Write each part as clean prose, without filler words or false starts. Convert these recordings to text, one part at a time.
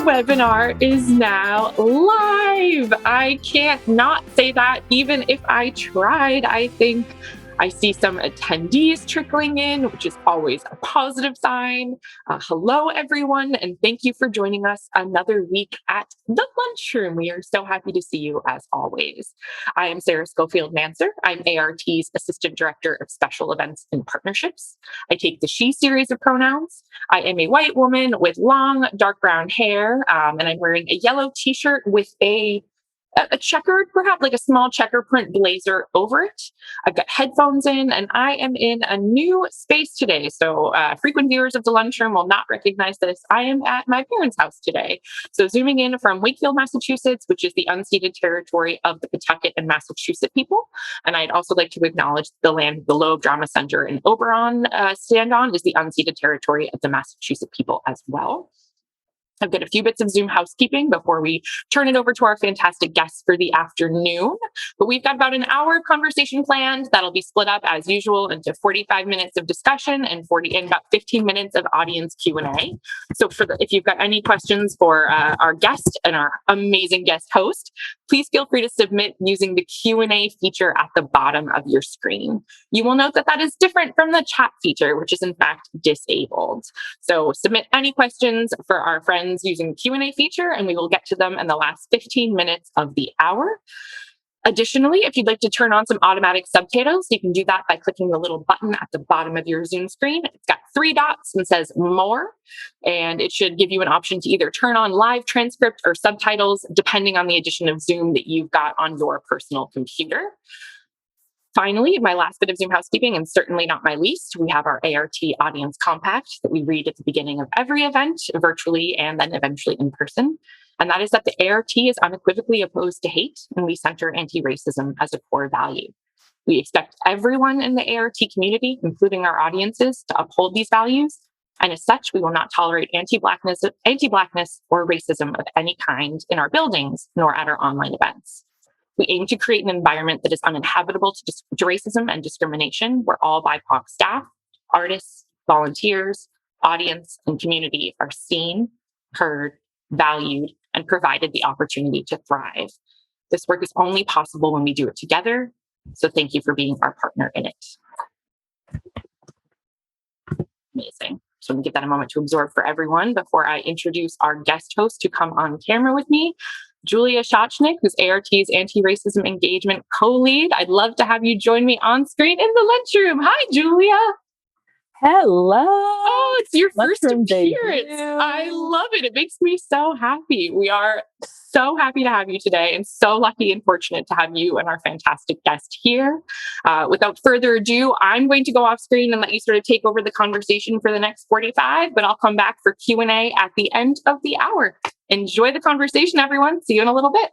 webinar is now live. I can't not say that even if I tried. I think I see some attendees trickling in, which is always a positive sign. Hello, everyone, and thank you for joining us another week at the lunchroom. We are so happy to see you as always. I am Sarah Schofield-Manser. I'm ART's Assistant Director of Special Events and Partnerships. I take the she series of pronouns. I am a white woman with long, dark brown hair, and I'm wearing a yellow t-shirt with a checkered, perhaps like a small checker print blazer over it. I've got headphones in, and I am in a new space today. So frequent viewers of the lunchroom will not recognize this. I am at my parents' house today. So zooming in from Wakefield, Massachusetts, which is the unceded territory of the Pawtucket and Massachusetts people. And I'd also like to acknowledge the land the Loeb Drama Center in Oberon stand on is the unceded territory of the Massachusetts people as well. I've got a few bits of Zoom housekeeping before we turn it over to our fantastic guests for the afternoon. But we've got about an hour of conversation planned that'll be split up as usual into 45 minutes of discussion and about 15 minutes of audience Q&A. So if you've got any questions for our guest and our amazing guest host, please feel free to submit using the Q&A feature at the bottom of your screen. You will note that that is different from the chat feature, which is in fact disabled. So submit any questions for our friends using the Q&A feature, and we will get to them in the last 15 minutes of the hour. Additionally, if you'd like to turn on some automatic subtitles, you can do that by clicking the little button at the bottom of your Zoom screen. It's got 3 dots and says More, and it should give you an option to either turn on live transcript or subtitles, depending on the edition of Zoom that you've got on your personal computer. Finally, my last bit of Zoom housekeeping, and certainly not my least, we have our ART Audience Compact that we read at the beginning of every event, virtually and then eventually in person. And that is that the ART is unequivocally opposed to hate, and we center anti-racism as a core value. We expect everyone in the ART community, including our audiences, to uphold these values. And as such, we will not tolerate anti-Blackness or racism of any kind in our buildings, nor at our online events. We aim to create an environment that is uninhabitable to racism and discrimination, where all BIPOC staff, artists, volunteers, audience, and community are seen, heard, valued, and provided the opportunity to thrive. This work is only possible when we do it together, so thank you for being our partner in it. Amazing. So I'm going to give that a moment to absorb for everyone before I introduce our guest host to come on camera with me. Julia Shochnick, who's ART's anti-racism engagement co-lead. I'd love to have you join me on screen in the lunchroom. Hi, Julia. Hello. Oh, it's your first appearance. Debut. I love it. It makes me so happy. We are so happy to have you today and so lucky and fortunate to have you and our fantastic guest here. Without further ado, I'm going to go off screen and let you sort of take over the conversation for the next 45, but I'll come back for Q&A at the end of the hour. Enjoy the conversation, everyone. See you in a little bit.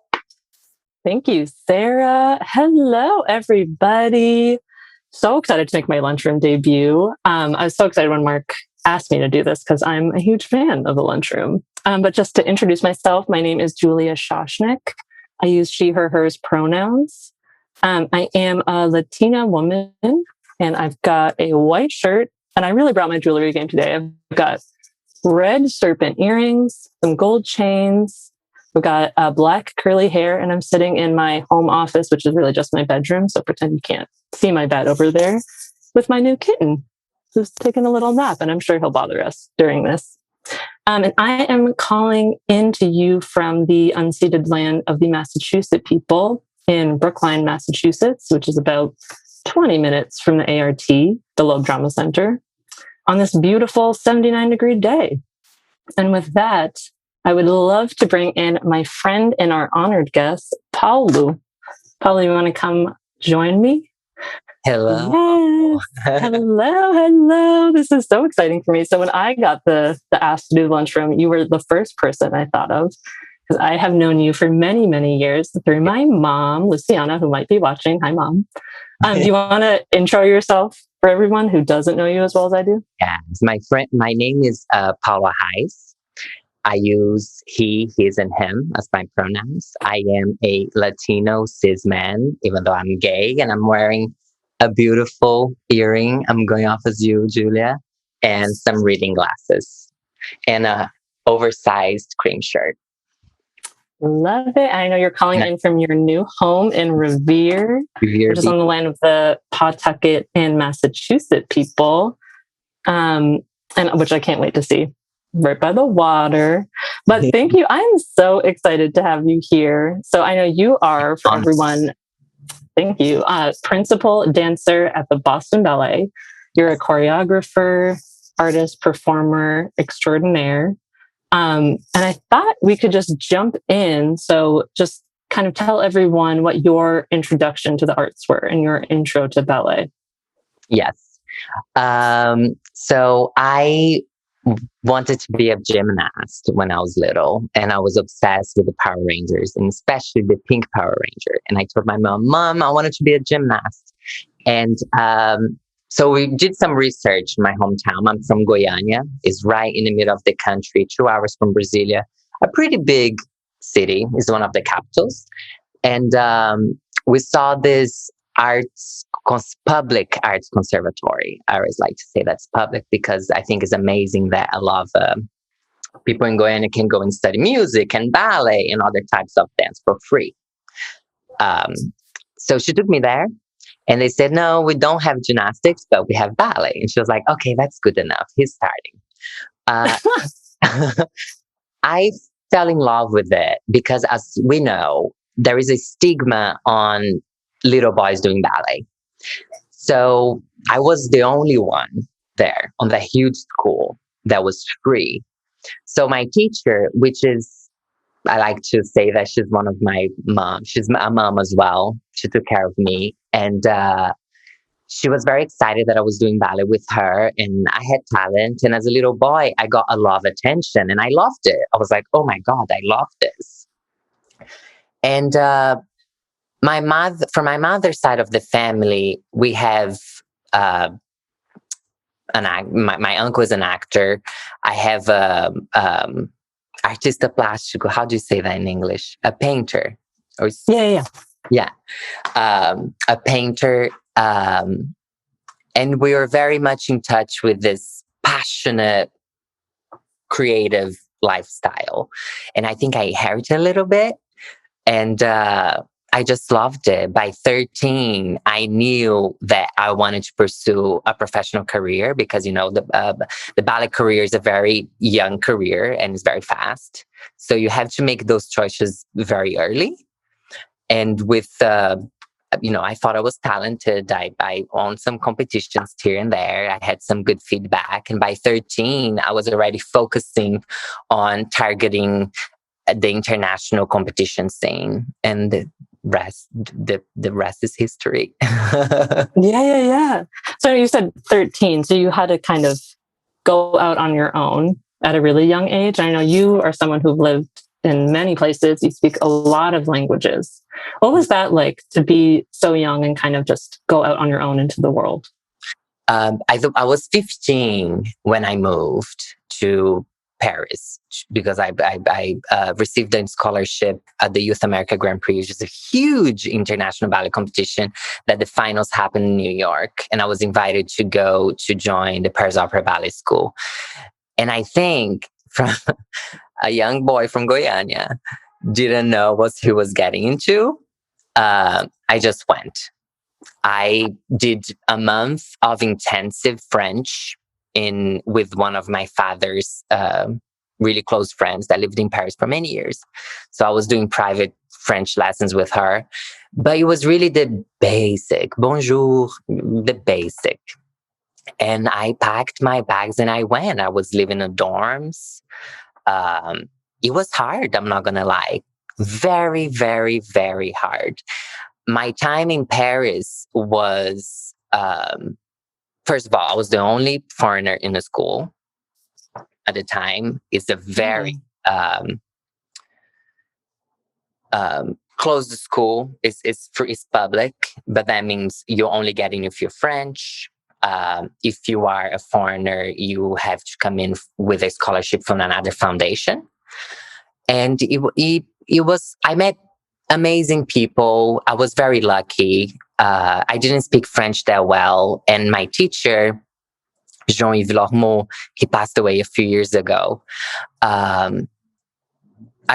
Thank you, Sarah. Hello, everybody. So excited to make my lunchroom debut. I was so excited when Mark asked me to do this because I'm a huge fan of the lunchroom. But just to introduce myself, my name is Julia Shochnick. I use she, her, hers pronouns. I am a Latina woman, and I've got a white shirt, and I really brought my jewelry game today. I've got red serpent earrings, some gold chains. We've got black curly hair, and I'm sitting in my home office, which is really just my bedroom. So pretend you can't see my bed over there with my new kitten who's taking a little nap, and I'm sure he'll bother us during this. And I am calling into you from the unceded land of the Massachusetts people in Brookline, Massachusetts, which is about 20 minutes from the ART, the Loeb Drama Center, on this beautiful 79-degree day. And with that, I would love to bring in my friend and our honored guest, Paulo. Paulo, you want to come join me? Hello. Yes. Hello. This is so exciting for me. So when I got the ask to do the lunchroom, you were the first person I thought of, because I have known you for many, many years through my mom, Luciana, who might be watching. Hi, Mom. Do you want to intro yourself for everyone who doesn't know you as well as I do? Yes, my name is Paulo Arrais. I use he, his, and him as my pronouns. I am a Latino cis man, even though I'm gay, and I'm wearing a beautiful earring. I'm going off as you, Julia, and some reading glasses. And oversized cream shirt. Love it. I know you're calling in from your new home in Revere, which is on the land of the Pawtucket and Massachusetts people, and which I can't wait to see, right by the water. But thank you. I'm so excited to have you here. So I know you are, for everyone, thank you, principal dancer at the Boston Ballet. You're a choreographer, artist, performer extraordinaire. And I thought we could just jump in. So just kind of tell everyone what your introduction to the arts were and your intro to ballet. Yes. So I wanted to be a gymnast when I was little, and I was obsessed with the Power Rangers, and especially the pink Power Ranger. And I told my mom, I wanted to be a gymnast. And so we did some research in my hometown. I'm from Goiânia. It's right in the middle of the country, 2 hours from Brasilia. A pretty big city. It's one of the capitals. And we saw this public arts conservatory. I always like to say that's public because I think it's amazing that a lot of people in Goiânia can go and study music and ballet and other types of dance for free. So she took me there. And they said, no, we don't have gymnastics, but we have ballet. And she was like, okay, that's good enough. He's starting. I fell in love with it because, as we know, there is a stigma on little boys doing ballet. So I was the only one there on the huge school that was free. So my teacher, which is, I like to say that she's one of my moms. She's a mom as well. She took care of me. And she was very excited that I was doing ballet with her. And I had talent. And as a little boy, I got a lot of attention. And I loved it. I was like, oh my God, I love this. And from my mother's side of the family, we have my uncle is an actor. I have artista plástico. How do you say that in English? A painter. Yeah. A painter. And we were very much in touch with this passionate, creative lifestyle. And I think I inherited a little bit. And I just loved it. By 13, I knew that I wanted to pursue a professional career because, you know, the ballet career is a very young career and it's very fast. So you have to make those choices very early. And with, I thought I was talented. I won some competitions here and there. I had some good feedback. And by 13, I was already focusing on targeting the international competition scene. And the rest is history. Yeah. So you said 13. So you had to kind of go out on your own at a really young age. I know you are someone who lived in many places. You speak a lot of languages. What was that like to be so young and kind of just go out on your own into the world? I was 15 when I moved to Paris because I received a scholarship at the Youth America Grand Prix, which is a huge international ballet competition that the finals happen in New York. And I was invited to go to join the Paris Opera Ballet School. And I think from a young boy from Goiânia didn't know what he was getting into. I just went. I did a month of intensive French with one of my father's really close friends that lived in Paris for many years. So I was doing private French lessons with her, but it was really the basic, bonjour, the basic. And I packed my bags and I went. I was living in dorms. It was hard, I'm not going to lie. Very, very, very hard. My time in Paris was, first of all, I was the only foreigner in the school at the time. It's a very closed school. It's public, but that means you're only getting if you're French. If you are a foreigner, you have to come in with a scholarship from another foundation. And it was, I met amazing people. I was very lucky. I didn't speak French that well. And my teacher, Jean-Yves Lormeau. He passed away a few years ago. I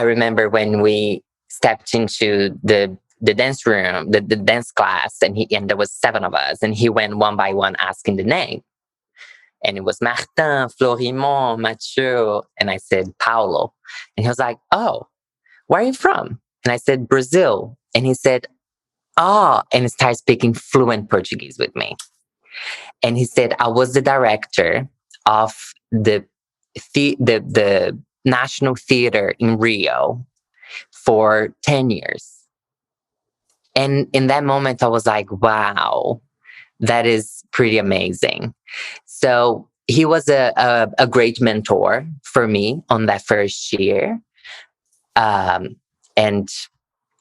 remember when we stepped into the dance room, the dance class, and there was 7 of us, and he went one by one asking the name. And it was Martin, Florimond, Mathieu. And I said, Paulo. And he was like, oh, where are you from? And I said, Brazil. And he said, oh, and he started speaking fluent Portuguese with me. And he said, I was the director of the National Theater in Rio for 10 years. And in that moment, I was like, wow, that is pretty amazing. So he was a great mentor for me on that first year. And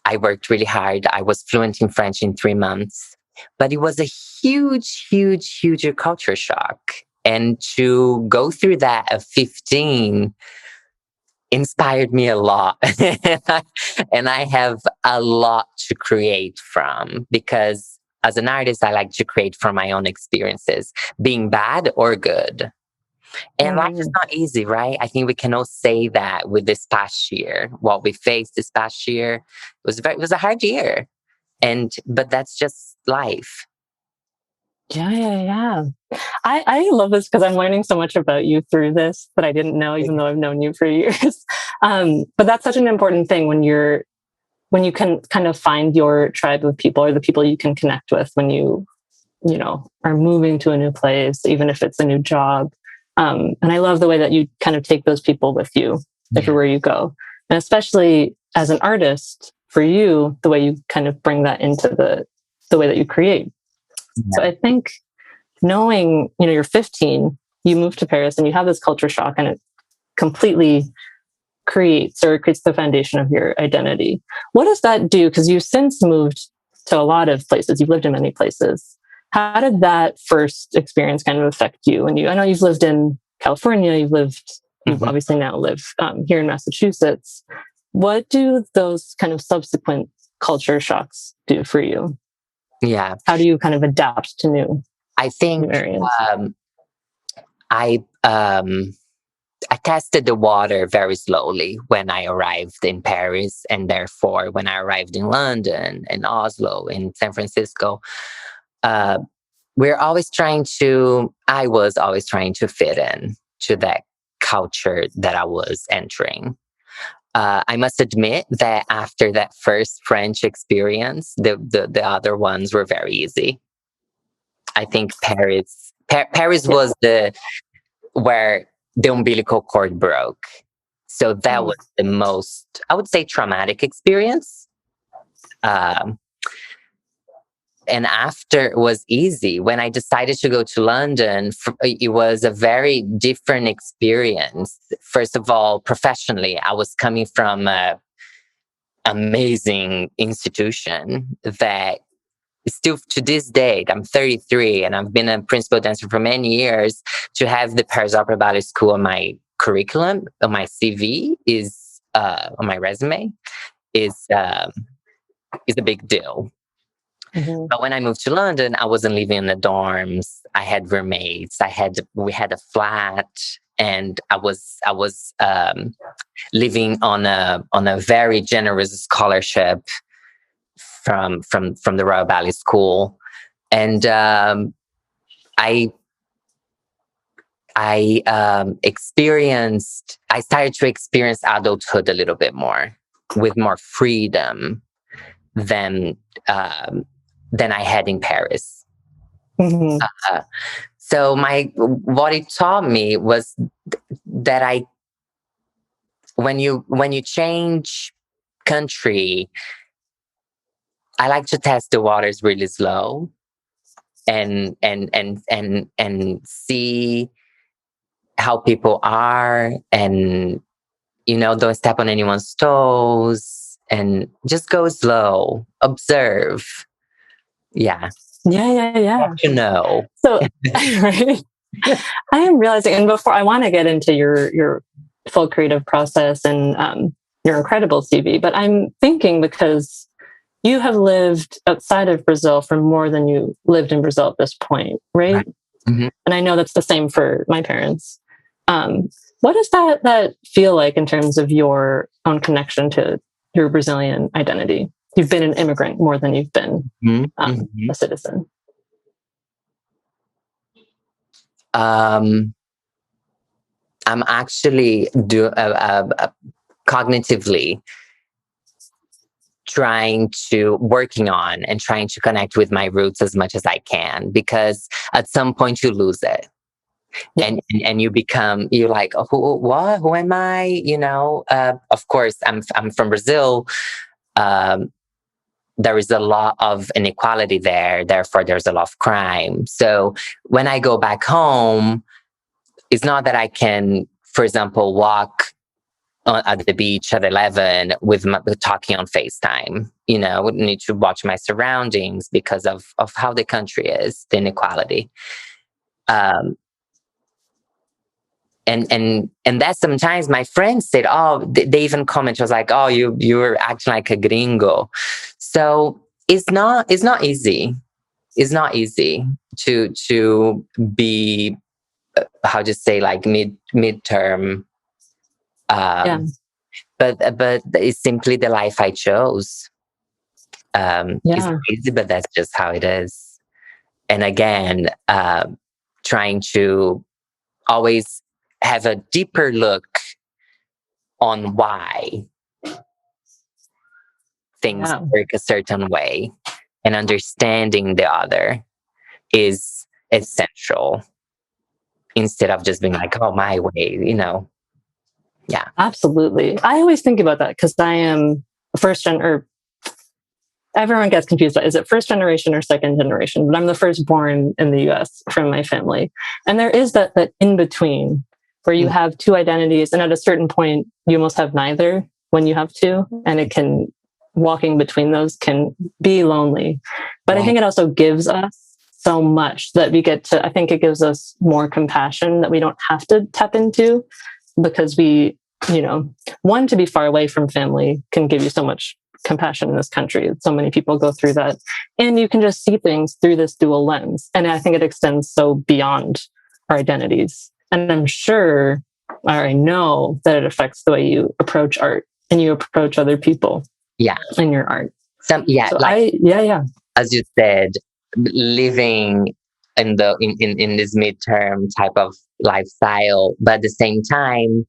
I worked really hard. I was fluent in French in 3 months, but it was a huge, huge, huge culture shock. And to go through that at 15 inspired me a lot. And I have a lot to create from, because as an artist, I like to create from my own experiences, being bad or good. And life is not easy, right? I think we can all say that with this past year, what we faced this past year, it was a hard year. But that's just life. Yeah. I love this because I'm learning so much about you through this that I didn't know, even though I've known you for years. But that's such an important thing when you can kind of find your tribe of people, or the people you can connect with when you are moving to a new place, even if it's a new job. And I love the way that you kind of take those people with you everywhere you go. And especially as an artist, for you, the way you kind of bring that into the way that you create. Yeah. So I think knowing, you're 15, you move to Paris and you have this culture shock, and it completely creates the foundation of your identity. What does that do? Because you've since moved to a lot of places. You've lived in many places. How did that first experience kind of affect you? And I know you've lived in California, you obviously now live here in Massachusetts. What do those kind of subsequent culture shocks do for you? Yeah. How do you kind of adapt to new areas? I tested the water very slowly when I arrived in Paris, and therefore when I arrived in London and Oslo and San Francisco, I was always trying to fit in to that culture that I was entering. I must admit that after that first French experience, the other ones were very easy. I think Paris was where the umbilical cord broke. So that was the most, I would say, traumatic experience. And after it was easy. When I decided to go to London, it was a very different experience. First of all, professionally, I was coming from an amazing institution that still to this date, I'm 33 and I've been a principal dancer for many years. To have the Paris Opera Ballet School on my curriculum, on my CV, on my resume, is a big deal. Mm-hmm. But when I moved to London, I wasn't living in the dorms. I had roommates. We had a flat, and I was living on a very generous scholarship from the Royal Ballet School, and I started to experience adulthood a little bit more, with more freedom than I had in Paris. Mm-hmm. So what it taught me was that when you change country, I like to test the waters really slow and see how people are, and don't step on anyone's toes, and just go slow, observe. Yeah. So right. I am realizing, and before I want to get into your full creative process and your incredible CV, but I'm thinking, because you have lived outside of Brazil for more than you lived in Brazil at this point, right? And I know that's the same for my parents. What does that feel like in terms of your own connection to your Brazilian identity? You've been an immigrant more than you've been a citizen. I'm actually cognitively working on and trying to connect with my roots as much as I can, because at some point you lose it. Yeah. And you're like, oh, who am I? You know, of course I'm from Brazil. There is a lot of inequality there. Therefore, there's a lot of crime. So when I go back home, it's not that I can, for example, walk at the beach at 11 with talking on FaceTime. You know, I would need to watch my surroundings because of how the country is, the inequality. And that sometimes my friends said, oh, they even comment, was like, oh, you're acting like a gringo. So it's not easy. It's not easy to be, how to say, like midterm. But it's simply the life I chose. It's crazy, but that's just how it is. And again, trying to always have a deeper look on why things work a certain way, and understanding the other is essential, instead of just being like, oh, my way, you know. Yeah, absolutely. I always think about that because I am everyone gets confused. Is it first generation or second generation? But I'm the firstborn in the US from my family. And there is that in between where you have two identities. And at a certain point, you almost have neither when you have two. And walking between those can be lonely. But I think it also gives us so much that I think it gives us more compassion that we don't have to tap into, because to be far away from family can give you so much compassion in this country. So many people go through that, and you can just see things through this dual lens. And I think it extends so beyond our identities. And I'm sure, or I know that it affects the way you approach art and you approach other people. Yeah. In your art. As you said, living in this midterm type of lifestyle, but at the same time,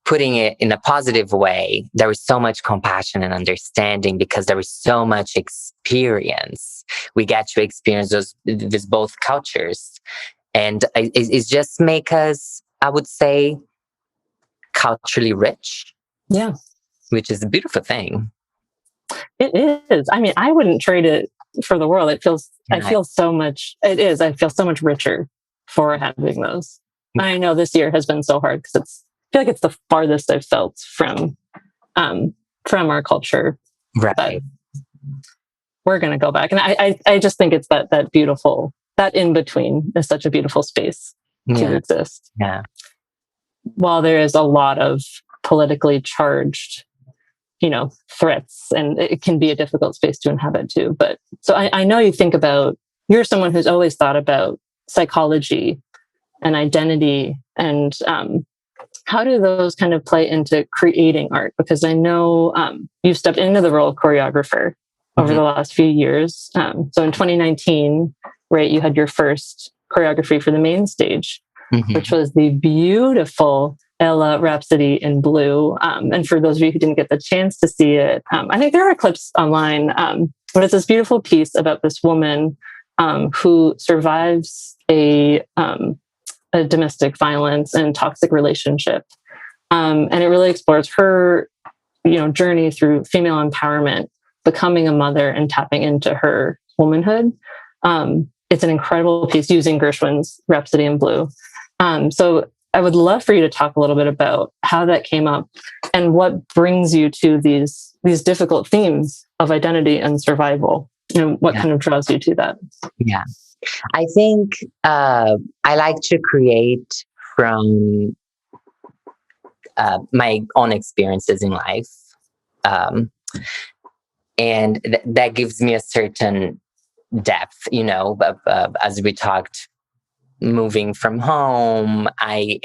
putting it in a positive way, there is so much compassion and understanding, because there is so much experience. We get to experience these both cultures, and it just make us, I would say, culturally rich. Yeah, which is a beautiful thing. It is. I mean, I wouldn't trade it for the world. I feel so much richer for having those. I know this year has been so hard because I feel like it's the farthest I've felt from our culture. Right. But we're going to go back. And I just think it's that beautiful, that in between is such a beautiful space to exist. Yeah. While there is a lot of politically charged, threats, and it can be a difficult space to inhabit too. But so I know you're someone who's always thought about psychology and identity, and how do those kind of play into creating art? Because I know you've stepped into the role of choreographer over the last few years. So in 2019, right, you had your first choreography for the main stage, which was the beautiful Ella Rhapsody in Blue. And for those of you who didn't get the chance to see it, I think there are clips online, but it's this beautiful piece about this woman who survives a domestic violence and toxic relationship. And it really explores her, journey through female empowerment, becoming a mother and tapping into her womanhood. It's an incredible piece using Gershwin's Rhapsody in Blue. So I would love for you to talk a little bit about how that came up and what brings you to these difficult themes of identity and survival, and what kind of draws you to that. Yeah. I think I like to create from my own experiences in life. And that gives me a certain depth, as we talked, moving from home. I've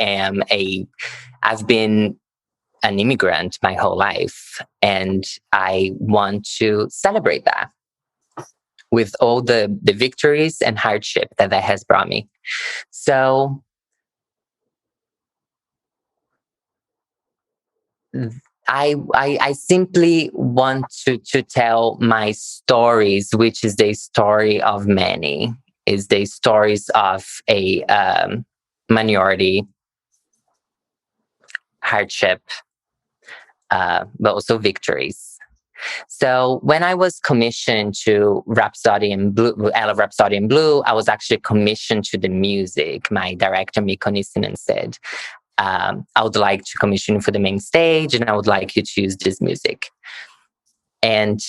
been an immigrant my whole life, and I want to celebrate that with all the victories and hardship that has brought me. So I simply want to tell my stories, which is the story of many, is the stories of a minority, hardship, but also victories. So when I was commissioned to Rhapsody in Blue, Ella Rhapsody in Blue, I was actually commissioned to the music. My director, Mikko Nissinen, said, I would like to commission you for the main stage, and I would like you to use this music. And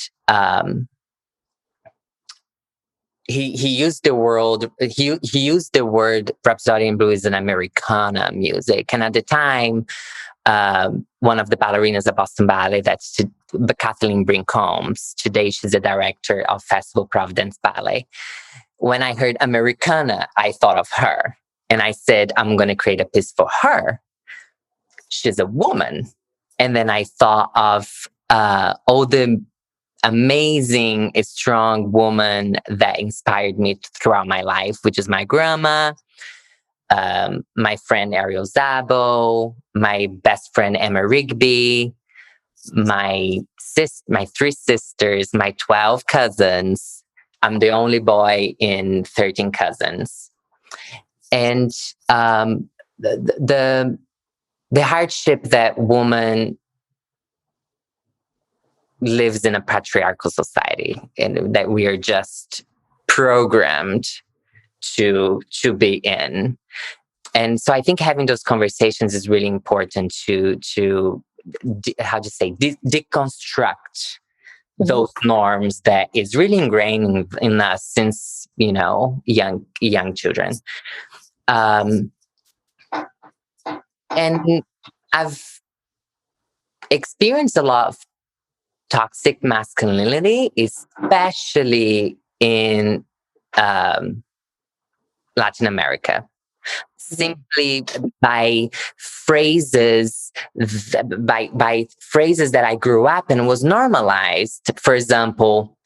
he used the word Rhapsody in Blue is an Americana music, and at the time, one of the ballerinas at Boston Ballet, that's Kathleen Brinkholms. Today, she's the director of Festival Providence Ballet. When I heard Americana, I thought of her. And I said, I'm going to create a piece for her. She's a woman. And then I thought of all the amazing, strong woman that inspired me throughout my life, which is my grandma, my friend Ariel Zabo, my best friend Emma Rigby, my 3 sisters, my 12 cousins. I'm the only boy in 13 cousins. And the hardship that woman lives in a patriarchal society, and that we are just programmed to be in. And so I think having those conversations is really important to deconstruct those norms that is really ingrained in us since, young children. And I've experienced a lot of toxic masculinity, especially in Latin America, simply by phrases that I grew up and was normalized. For example,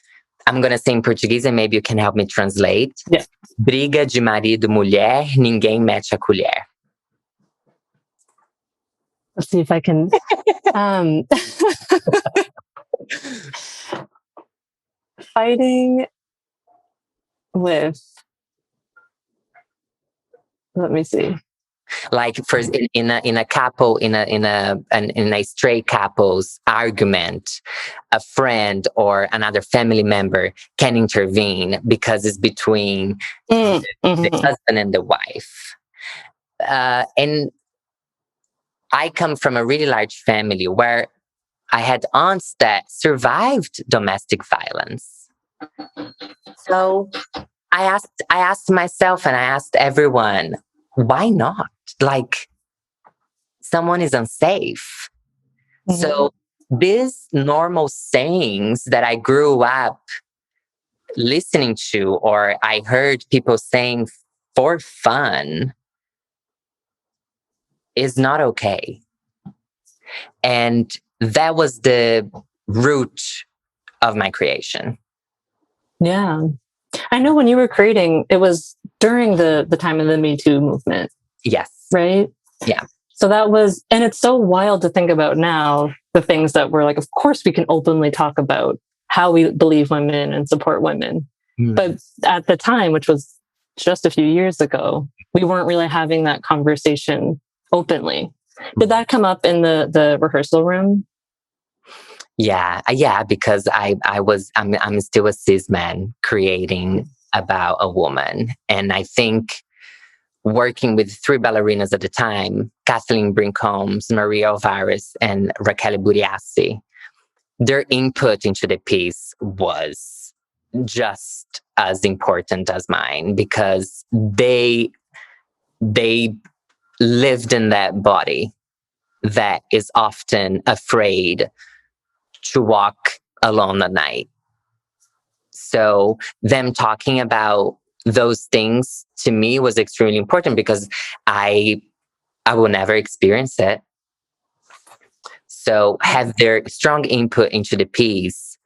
I'm going to say in Portuguese and maybe you can help me translate. Yeah. Briga de marido mulher, ninguém mete a colher. Let's see if I can. Fighting with. Let me see. Like first in a couple, in a stray couple's argument, a friend or another family member can intervene because it's between the husband and the wife. And I come from a really large family where I had aunts that survived domestic violence. So I asked myself and I asked everyone, why not? Like, someone is unsafe. So these normal sayings that I grew up listening to, or I heard people saying for fun, is not okay. And that was the root of my creation. Yeah. I know when you were creating, it was during the time of the Me Too movement. Yes. Right? Yeah. So that was, and it's so wild to think about now, the things that we're like, of course we can openly talk about how we believe women and support women. But at the time, which was just a few years ago, we weren't really having that conversation openly. Did that come up in the rehearsal room? Yeah, because I'm still a cis man creating about a woman. And I think working with 3 ballerinas at the time, Kathleen Brinkholms, Maria Alvarez, and Raquel Buriassi, their input into the piece was just as important as mine, because they lived in that body that is often afraid to walk alone at night. So them talking about those things to me was extremely important because I will never experience it. So have their strong input into the piece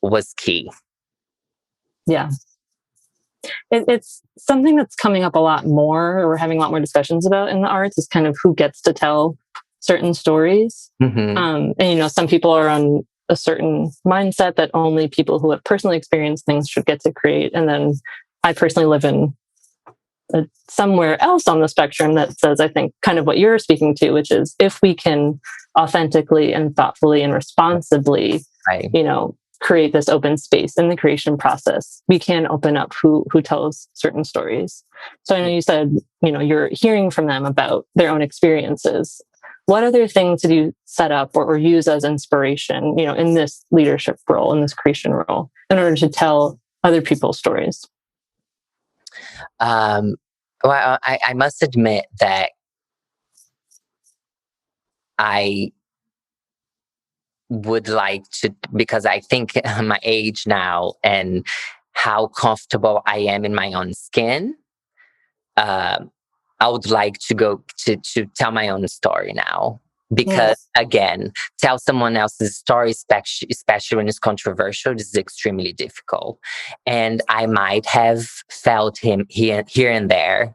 was key. Yeah. It's something that's coming up a lot more, or we're having a lot more discussions about in the arts, is kind of who gets to tell certain stories. And, you know, some people are on a certain mindset that only people who have personally experienced things should get to create. And then I personally live in somewhere else on the spectrum that says, I think, kind of what you're speaking to, which is if we can authentically and thoughtfully and responsibly, right, you know, create this open space in the creation process, we can open up who tells certain stories. So I know you said, you know, you're hearing from them about their own experiences. What other things did you set up or use as inspiration, you know, in this leadership role, in this creation role, in order to tell other people's stories? Well, I must admit that I would like to, because I think my age now and how comfortable I am in my own skin, I would like to go to tell my own story now. Because again, tell someone else's story, especially when it's controversial, this is extremely difficult. And I might have felt him here and there.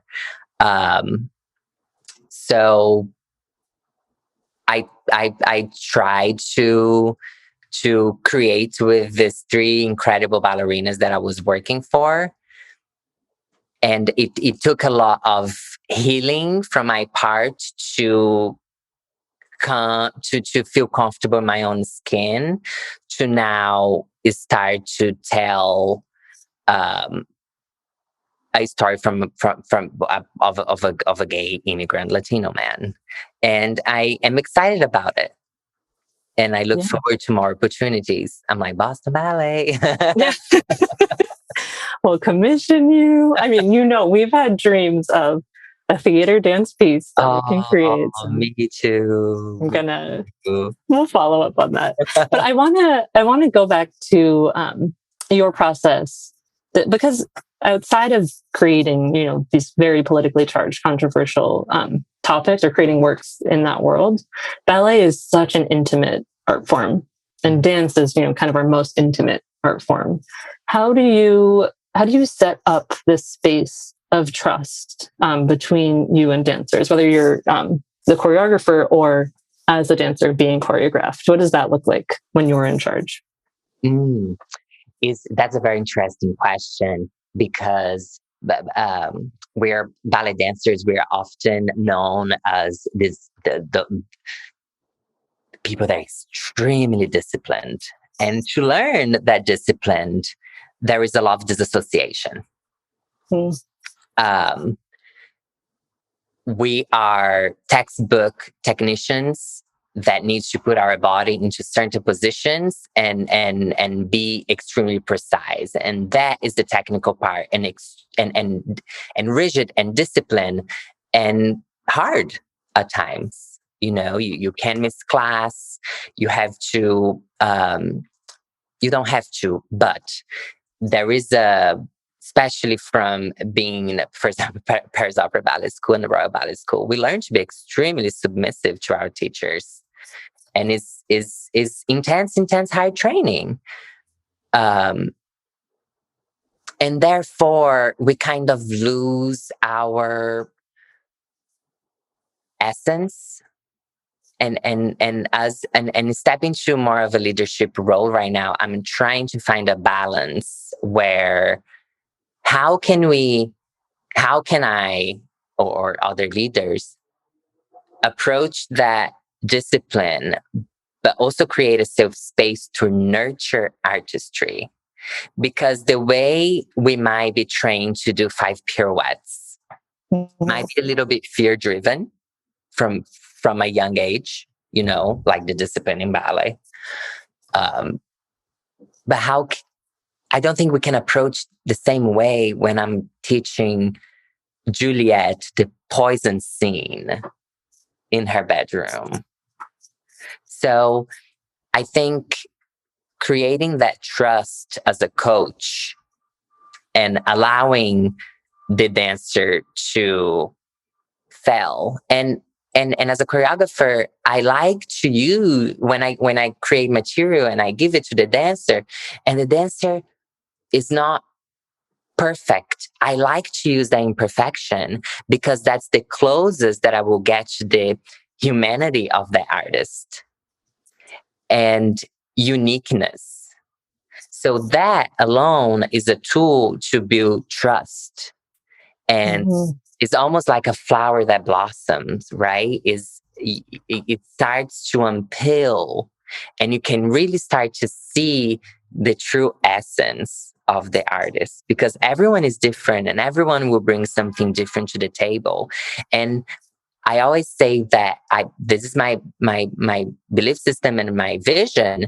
So I tried to create with these three incredible ballerinas that I was working for. And it took a lot of healing from my part to feel comfortable in my own skin, to now start to tell a story from of a gay immigrant Latino man, and I am excited about it. And I look forward to more opportunities. I'm like, Boston Ballet. We'll commission you. I mean, you know, we've had dreams of a theater dance piece that we can create. So me too. We'll follow up on that. But I want to go back to your process, because outside of creating, you know, these very politically charged, controversial topics, or creating works in that world, ballet is such an intimate art form, and dance is, you know, kind of our most intimate art form. How do you set up this space of trust between you and dancers, whether you're the choreographer or as a dancer being choreographed? What does that look like when you're in charge? That's a very interesting question, because we're ballet dancers. We're often known as the people that are extremely disciplined, and to learn that disciplined, there is a lot of disassociation. We are textbook technicians that needs to put our body into certain positions and be extremely precise, and that is the technical part, and rigid and disciplined and hard at times. You know, you can miss class. You have to. You don't have to, but there is especially from being, for example, Paris Opera Ballet School and the Royal Ballet School, we learn to be extremely submissive to our teachers, and is intense high training, and therefore we kind of lose our essence. And step into more of a leadership role right now. I'm trying to find a balance where how can I or other leaders approach that discipline, but also create a safe space to nurture artistry? Because the way we might be trained to do 5 pirouettes might be a little bit fear driven from a young age, you know, like the discipline in ballet. But I don't think we can approach the same way when I'm teaching Juliet the poison scene in her bedroom. So I think creating that trust as a coach and allowing the dancer to fail. And as a choreographer, I like to use when I create material and I give it to the dancer, and the dancer is not perfect. I like to use that imperfection because that's the closest that I will get to the humanity of the artist and uniqueness. So that alone is a tool to build trust. And it's almost like a flower that blossoms, right? It starts to unpeel, and you can really start to see the true essence of the artist, because everyone is different and everyone will bring something different to the table. And I always say that this is my belief system and my vision.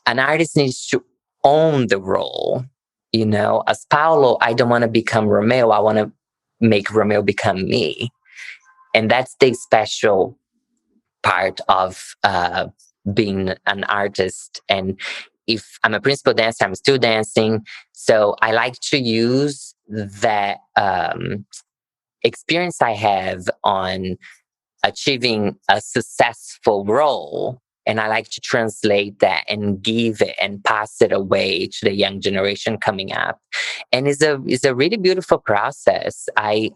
An artist needs to own the role. You know, as Paulo, I don't want to become Romeo. I want to make Romeo become me. And that's the special part of being an artist. And if I'm a principal dancer, I'm still dancing. So I like to use that experience I have on achieving a successful role, and I like to translate that and give it and pass it away to the young generation coming up. And it's a really beautiful process. A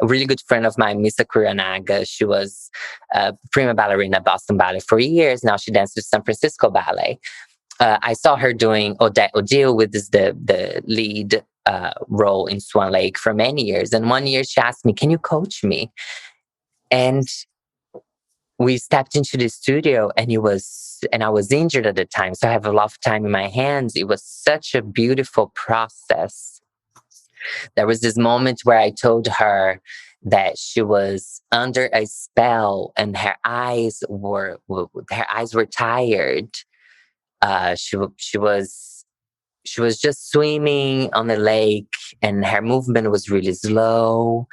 really good friend of mine, Misa Kuranaga, she was a prima ballerina at Boston Ballet for years. Now she dances San Francisco Ballet. I saw her doing Odette Odile, with the lead role in Swan Lake for many years. And one year she asked me, "Can you coach me?" And we stepped into the studio, and I was injured at the time, so I have a lot of time in my hands. It was such a beautiful process. There was this moment where I told her that she was under a spell, and her eyes were tired. She was just swimming on the lake, and her movement was really slow.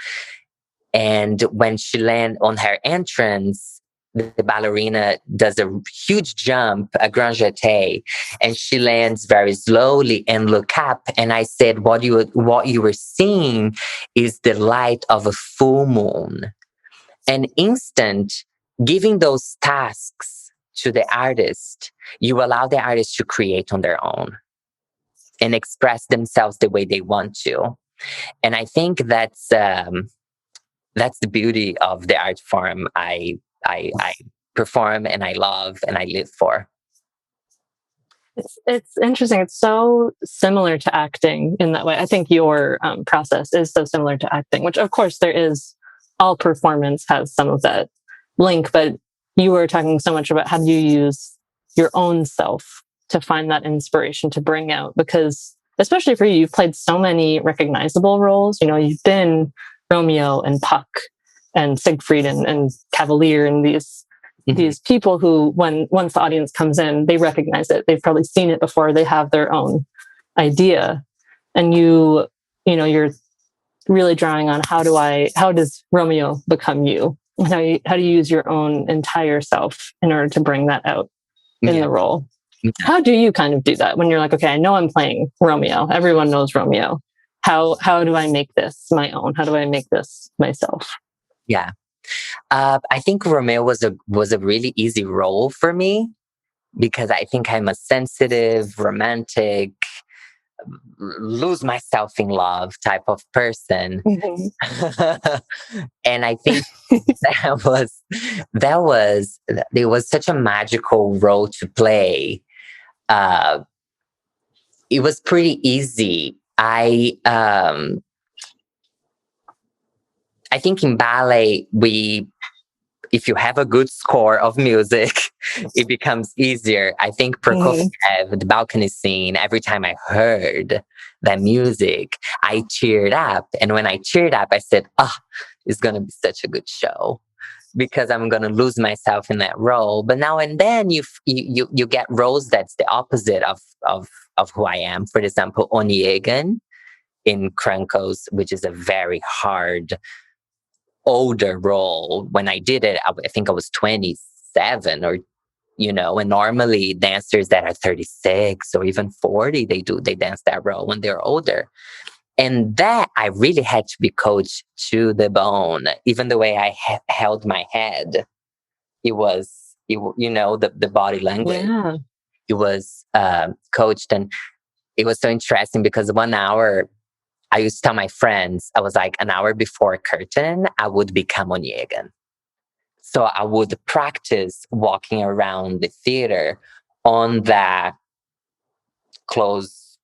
And when she landed on her entrance, the ballerina does a huge jump, a grand jeté, and she lands very slowly and look up. And I said, what you were seeing is the light of a full moon. An instant, giving those tasks to the artist, you allow the artist to create on their own and express themselves the way they want to. And I think that's the beauty of the art form I perform and I love and I live for. It's interesting. It's so similar to acting in that way. I think your process is so similar to acting, which of course there is. All performance has some of that link, but you were talking so much about how do you use your own self to find that inspiration to bring out, because especially for you, you've played so many recognizable roles. You know, you've been Romeo and Puck and Siegfried and Cavalier and these people who, once the audience comes in, they recognize it. They've probably seen it before. They have their own idea, and you're really drawing on how does Romeo become you? How do you use your own entire self in order to bring that out in the role? How do you kind of do that when you're like, okay, I know I'm playing Romeo. Everyone knows Romeo. How do I make this my own? How do I make this myself? Yeah. I think Romeo was a really easy role for me because I think I'm a sensitive, romantic, lose myself in love type of person. And I think it was such a magical role to play. It was pretty easy. I think in ballet, if you have a good score of music, it becomes easier. I think Prokofiev, the balcony scene, every time I heard that music, I cheered up. And when I cheered up, I said, it's going to be such a good show because I'm going to lose myself in that role. But now and then you get roles that's the opposite of who I am. For example, Onyegan in Cranko's, which is a very hard, older role. When I did it, I think I was 27 or and normally dancers that are 36 or even 40, they dance that role when they're older. And that I really had to be coached to the bone. Even the way I held my head, the body language. Yeah. It was coached, and it was so interesting because 1 hour, I used to tell my friends, I was like, an hour before curtain, I would become Onyegan. So I would practice walking around the theater on that close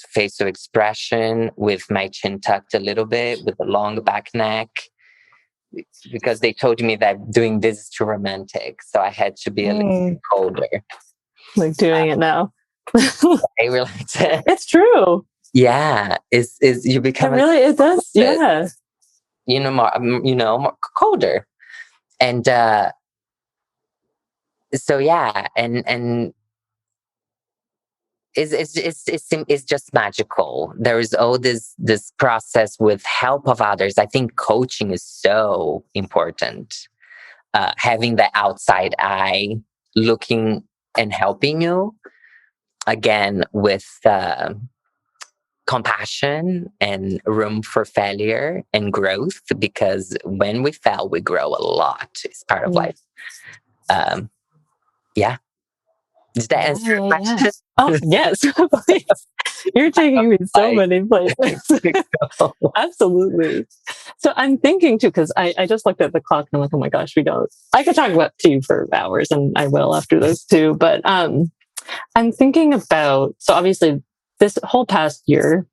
facial expression with my chin tucked a little bit, with a long back neck, because they told me that doing this is too romantic. So I had to be a little bit colder. Like doing it now. I realized it's true. Yeah, is you become it does. Yeah. More colder. And so yeah, and it's just magical. There is all this process with help of others. I think coaching is so important. Having the outside eye looking and helping you, again, with compassion and room for failure and growth, because when we fail, we grow a lot. It's part of life. Yeah. Did that answer your question? Yeah. Oh, yes. Please. You're taking me so many places. Absolutely. So I'm thinking too, because I just looked at the clock and I'm like, oh my gosh, I could talk about to you for hours, and I will after this too. But I'm thinking about, so obviously this whole past year,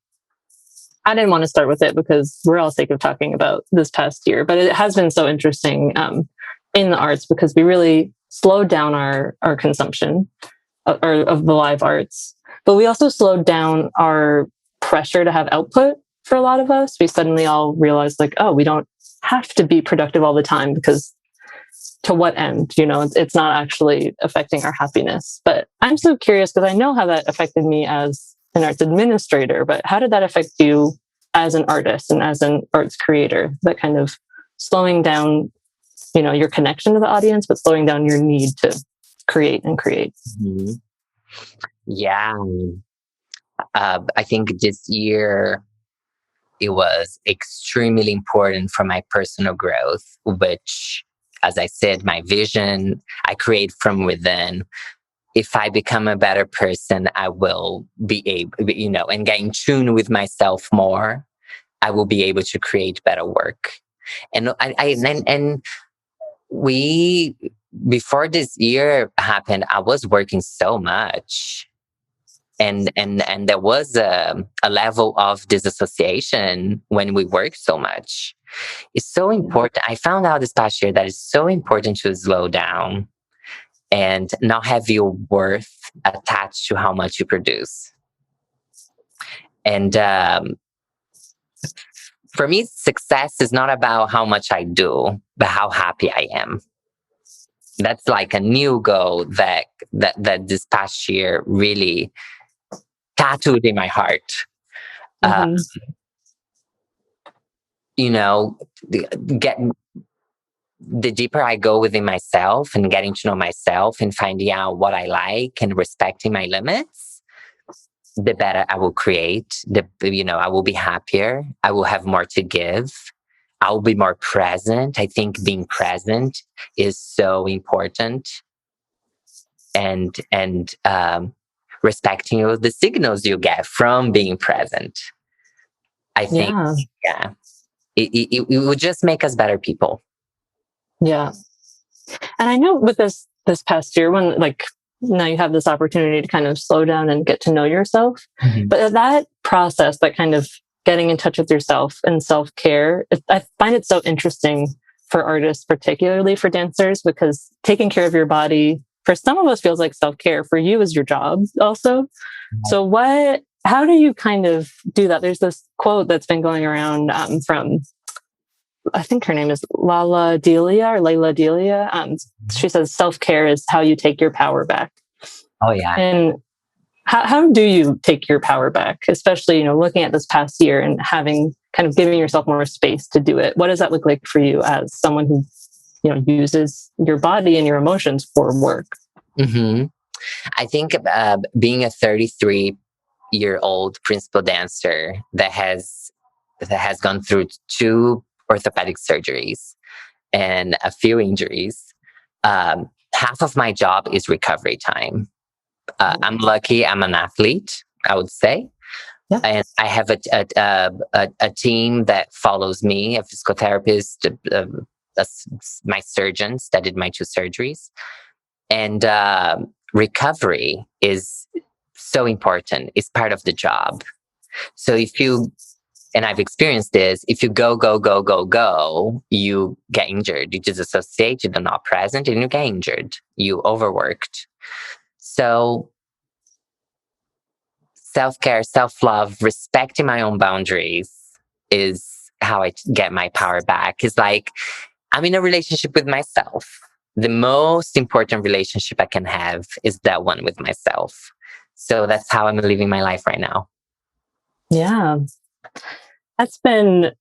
I didn't want to start with it because we're all sick of talking about this past year, but it has been so interesting in the arts because we really slowed down our consumption of the live arts, but we also slowed down our pressure to have output for a lot of us. We suddenly all realized like, oh, we don't have to be productive all the time, because to what end? It's not actually affecting our happiness. But I'm so curious because I know how that affected me as an arts administrator, but how did that affect you as an artist and as an arts creator? That kind of slowing down, your connection to the audience, but slowing down your need to create and create. Mm-hmm. Yeah. I think this year it was extremely important for my personal growth, which, as I said, my vision, I create from within. If I become a better person, I will be able, and get in tune with myself more, I will be able to create better work. And we, before this year happened, I was working so much. And there was a level of disassociation when we work so much. It's so important. I found out this past year that it's so important to slow down and not have your worth attached to how much you produce. And for me, success is not about how much I do, but how happy I am. That's like a new goal that this past year really tattooed in my heart. Mm-hmm. The deeper I go within myself and getting to know myself and finding out what I like and respecting my limits, the better I will create. I will be happier. I will have more to give. I will be more present. I think being present is so important. And respecting the signals you get from being present. I think, it would just make us better people. Yeah. And I know with this past year, when now you have this opportunity to kind of slow down and get to know yourself, but that process, that kind of getting in touch with yourself and self-care, I find it so interesting for artists, particularly for dancers, because taking care of your body, for some of us, feels like self-care. For you, is your job also. So how do you kind of do that? There's this quote that's been going around from, I think her name is Layla Delia. She says, self-care is how you take your power back. Oh, yeah. And how do you take your power back, especially, looking at this past year and having kind of giving yourself more space to do it? What does that look like for you as someone who uses your body and your emotions for work? Mm-hmm. I think being a 33-year-old principal dancer that has gone through 2 orthopedic surgeries and a few injuries, half of my job is recovery time. I'm lucky I'm an athlete, I would say. Yeah. And I have a team that follows me, a physical therapist, my surgeons that did my 2 surgeries. And recovery is so important. It's part of the job. So and I've experienced this, if you go, you get injured. You disassociate, you're not present, and you get injured. You overworked. So self-care, self-love, respecting my own boundaries is how I get my power back. It's like I'm in a relationship with myself. The most important relationship I can have is that one with myself. So that's how I'm living my life right now. Yeah. It's been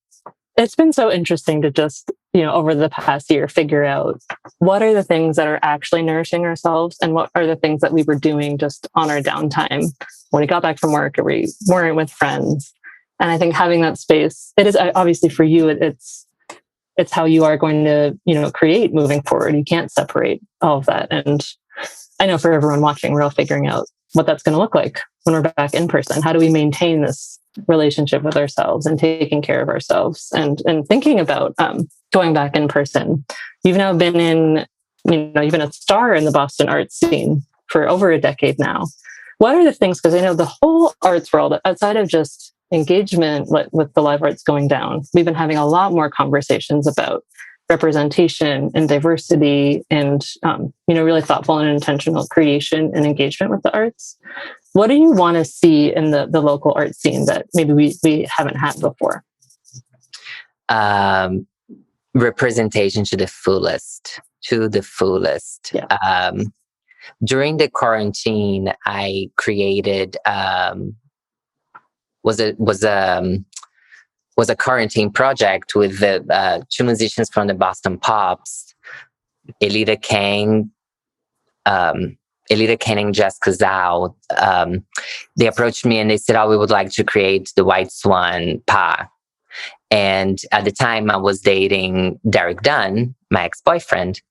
so interesting to just, over the past year, figure out what are the things that are actually nourishing ourselves and what are the things that we were doing just on our downtime when we got back from work or we weren't with friends. And I think having that space, it is obviously for you, it's how you are going to, create moving forward. You can't separate all of that. And I know for everyone watching, we're all figuring out what that's going to look like when we're back in person. How do we maintain this relationship with ourselves and taking care of ourselves and thinking about going back in person? You've now been you've been a star in the Boston arts scene for over a decade now. What are the things, because I know the whole arts world, outside of just engagement with the live arts going down, we've been having a lot more conversations about representation and diversity and, really thoughtful and intentional creation and engagement with the arts. What do you want to see in the local art scene that maybe we haven't had before? Representation to the fullest. Yeah. During the quarantine, I created was a quarantine project with the 2 musicians from the Boston Pops, Elita Kang and Jessica Zhao. They approached me and they said, "Oh, we would like to create the White Swan Pa." And at the time, I was dating Derek Dunn, my ex-boyfriend.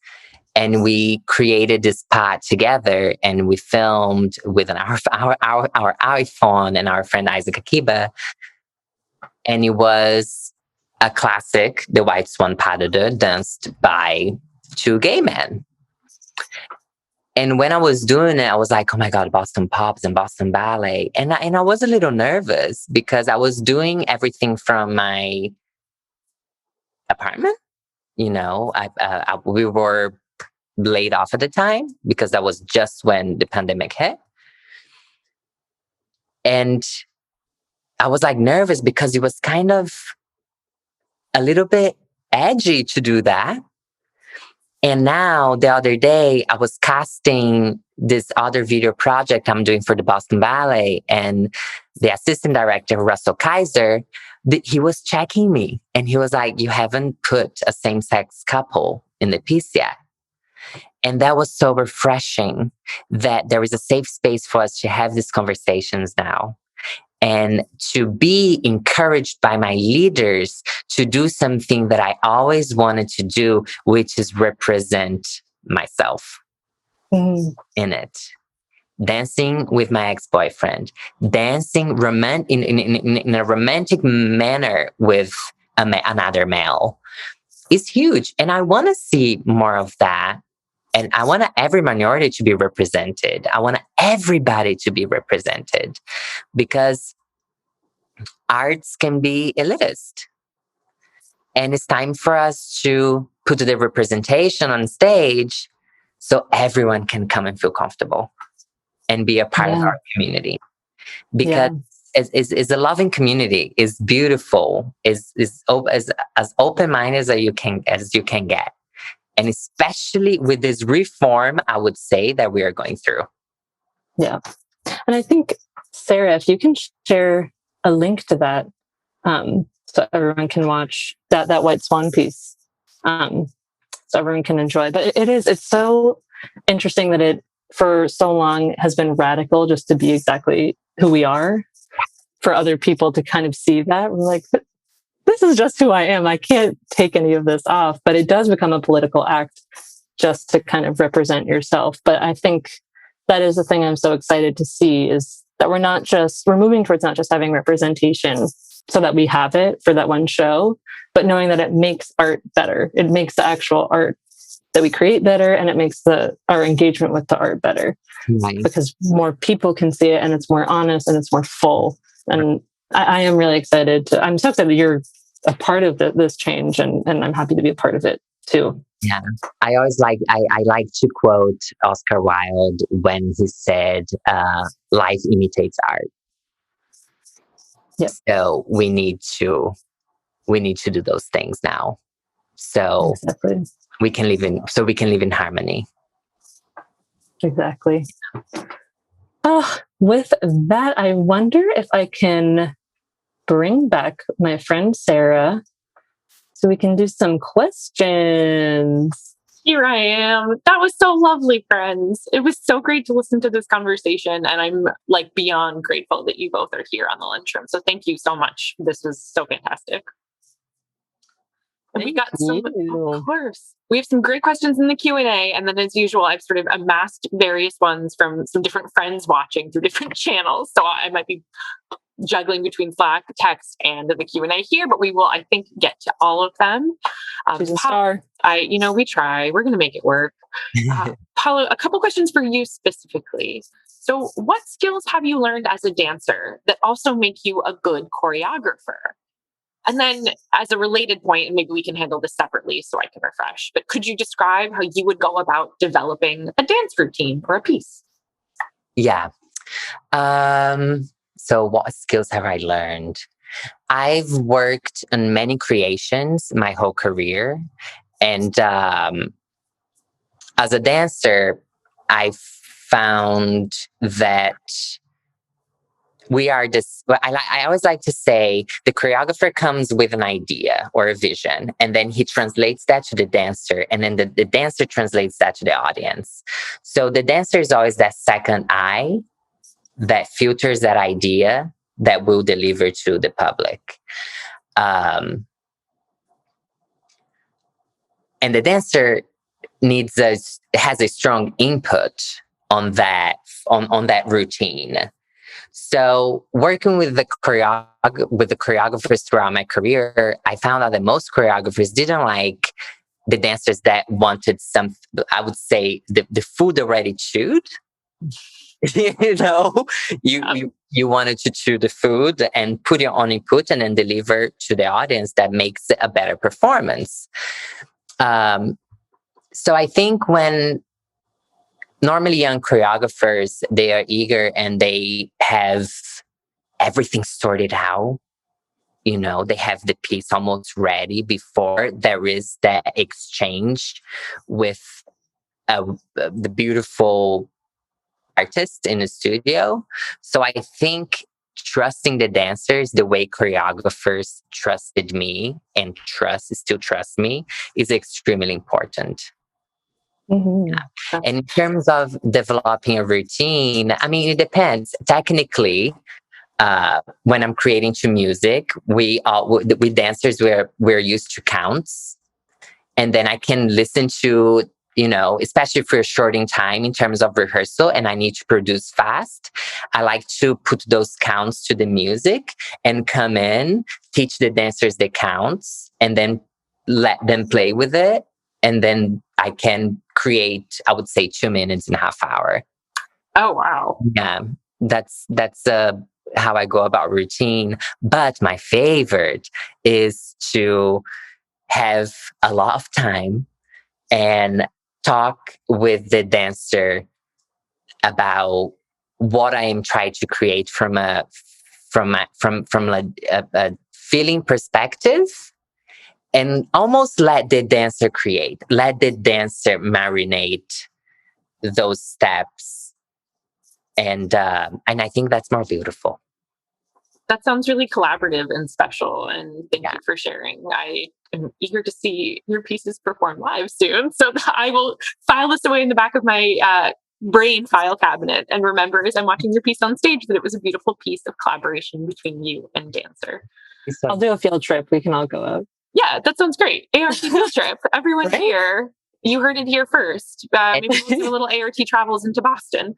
And we created this part together, and we filmed with our iPhone and our friend Isaac Akiba. And it was a classic, the White Swan Pas de Deux, danced by 2 gay men. And when I was doing it, I was like, oh my God, Boston Pops and Boston Ballet. And I was a little nervous because I was doing everything from my apartment. We were laid off at the time because that was just when the pandemic hit. And I was like nervous because it was kind of a little bit edgy to do that. And now the other day I was casting this other video project I'm doing for the Boston Ballet, and the assistant director, Russell Kaiser, he was checking me and he was like, "You haven't put a same-sex couple in the piece yet." And that was so refreshing that there is a safe space for us to have these conversations now and to be encouraged by my leaders to do something that I always wanted to do, which is represent myself in it. Dancing with my ex-boyfriend, dancing in a romantic manner with another male is huge. And I want to see more of that. And I want every minority to be represented. I want everybody to be represented because arts can be elitist. And it's time for us to put the representation on stage so everyone can come and feel comfortable and be a part of our community. Because it's a loving community, is beautiful, is as open-minded as you can get. And especially with this reform, I would say that we are going through. Yeah. And I think, Sarah, if you can share a link to that so everyone can watch that White Swan piece. so everyone can enjoy. But it's so interesting that it for so long has been radical just to be exactly who we are. For other people to kind of see that, we're like, this is just who I am. I can't take any of this off. But it does become a political act just to kind of represent yourself. But I think that is the thing I'm so excited to see is that we're moving towards not just having representation so that we have it for that one show, but knowing that it makes art better. It makes the actual art that we create better, and it makes our engagement with the art better. Nice. Because more people can see it and it's more honest and it's more full. And I am really excited I'm so excited that you're a part of this change, and I'm happy to be a part of it too. Yeah, I always I like to quote Oscar Wilde when he said, "Life imitates art." Yep. So we need to do those things now. So exactly. we can live in harmony. Exactly. With that, I wonder if I can bring back my friend Sarah so we can do some questions. Here I am. That was so lovely, friends. It was so great to listen to this conversation, and I'm like beyond grateful that you both are here on the lunchroom. So thank you so much. This was so fantastic. And we got some, of course, we have some great questions in the Q&A. And then as usual, I've sort of amassed various ones from some different friends watching through different channels. So I might be juggling between Slack, text, and the Q&A here, but we will, I think, get to all of them. She's a star. We try. We're going to make it work. Paulo, a couple questions for you specifically. So what skills have you learned as a dancer that also make you a good choreographer? And then as a related point, and maybe we can handle this separately so I can refresh, but could you describe how you would go about developing a dance routine or a piece? Yeah. So what skills have I learned? I've worked on many creations my whole career. And as a dancer, I found that I always like to say the choreographer comes with an idea or a vision, and then he translates that to the dancer, and then the dancer translates that to the audience. So the dancer is always that second eye that filters that idea that will deliver to the public. And the dancer has a strong input on that routine. So working with the choreographers throughout my career, I found out that most choreographers didn't like the dancers that wanted I would say the food already chewed. You wanted to chew the food and put your own input and then deliver to the audience that makes a better performance. So I think when normally young choreographers, they are eager and they have everything sorted out. They have the piece almost ready before there is that exchange with the beautiful artist in the studio. So I think trusting the dancers the way choreographers trusted me and still trust me is extremely important. Mm-hmm. Yeah. And in terms of developing a routine, I mean, it depends. Technically, when I'm creating to music, we dancers, we're used to counts. And then I can listen to, especially for a short in time in terms of rehearsal, and I need to produce fast. I like to put those counts to the music and come in, teach the dancers the counts, and then let them play with it. And then I can create, I would say, 2 minutes and a half hour. Oh, wow. Yeah, that's how I go about routine. But my favorite is to have a lot of time and talk with the dancer about what I am trying to create from a feeling perspective, and almost let the dancer create, let the dancer marinate those steps, and I think that's more beautiful. That sounds really collaborative and special. And thank you for sharing. I am eager to see your pieces perform live soon. So I will file this away in the back of my brain file cabinet and remember as I'm watching your piece on stage that it was a beautiful piece of collaboration between you and dancer. I'll do a field trip. We can all go out. Yeah, that sounds great. ART field trip. Everyone here, you heard it here first. Maybe we'll do a little ART travels into Boston.